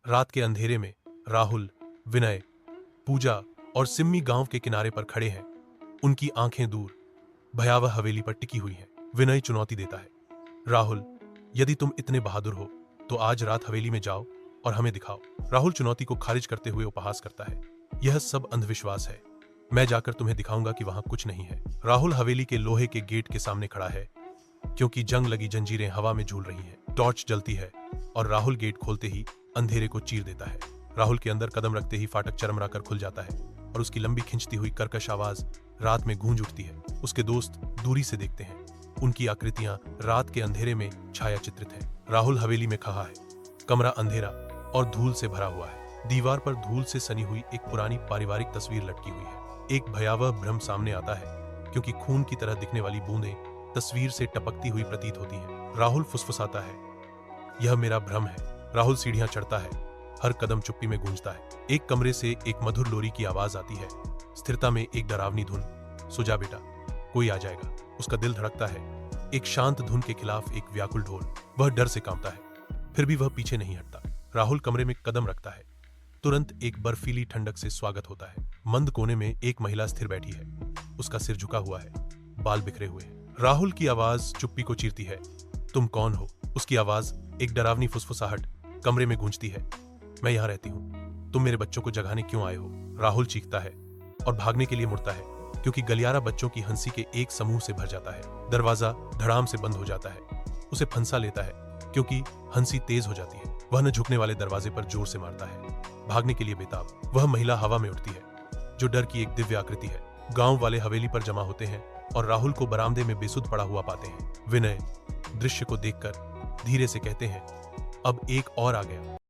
रात के अंधेरे में राहुल, विनय, पूजा और सिम्मी गांव के किनारे पर खड़े हैं। उनकी आंखें दूर भयावह हवेली पर टिकी हुई हैं। विनय चुनौती देता है, राहुल, यदि तुम इतने बहादुर हो तो आज रात हवेली में जाओ और हमें दिखाओ। राहुल चुनौती को खारिज करते हुए उपहास करता है, यह सब अंधविश्वास है, मैं जाकर तुम्हें दिखाऊंगा कि वहां कुछ नहीं है। राहुल हवेली के लोहे के गेट के सामने खड़ा है, क्योंकि जंग लगी जंजीरें हवा में झूल रही हैं। टॉर्च जलती है और राहुल गेट खोलते ही अंधेरे को चीर देता है। राहुल के अंदर कदम रखते ही फाटक चरमरा कर खुल जाता है और उसकी लंबी खिंचती हुई कर्कश आवाज रात में गूंज उठती है। उसके दोस्त दूरी से देखते हैं, उनकी आकृतियां रात के अंधेरे में छाया चित्रित हैं। राहुल हवेली में खड़ा है, कमरा अंधेरा और धूल से भरा हुआ है। दीवार पर धूल से सनी हुई एक पुरानी पारिवारिक तस्वीर लटकी हुई है। एक भयावह भ्रम सामने आता है, क्योंकि खून की तरह दिखने वाली बूंदें तस्वीर से टपकती हुई प्रतीत होती हैं। राहुल फुसफुसाता है, यह मेरा भ्रम है। राहुल सीढ़ियां चढ़ता है, हर कदम चुप्पी में गूंजता है। एक कमरे से एक मधुर लोरी की आवाज आती है, स्थिरता में एक डरावनी धुन, सो जा बेटा, कोई आ जाएगा। उसका दिल धड़कता है, एक शांत धुन के खिलाफ एक व्याकुल ढोल। वह डर से कांपता है, फिर भी वह पीछे नहीं हटता। राहुल कमरे में कदम रखता है, तुरंत एक बर्फीली ठंडक से स्वागत होता है। मंद कोने में एक महिला स्थिर बैठी है, उसका सिर झुका हुआ है, बाल बिखरे हुए हैं। राहुल की आवाज चुप्पी को चीरती है, तुम कौन हो? उसकी आवाज एक डरावनी फुसफुसाहट कमरे में गूंजती है, मैं यहाँ रहती हूँ, तुम मेरे बच्चों को जगाने क्यों आए हो? राहुल चीखता है और भागने के लिए मुड़ता है, क्योंकि गलियारा बच्चों की हंसी के एक समूह से भर जाता है। दरवाजा धड़ाम से बंद हो जाता है, उसे फंसा लेता है, क्योंकि हंसी तेज हो जाती है। वह न झुकने वाले दरवाजे पर जोर से मारता है, भागने के लिए बेताब। वह महिला हवा में उड़ती है, जो डर की एक दिव्य आकृति है। गांव वाले हवेली पर जमा होते हैं और राहुल को बरामदे में बेसुध पड़ा हुआ पाते हैं। विनय दृश्य को देखकर धीरे से कहते हैं, अब एक और आ गया।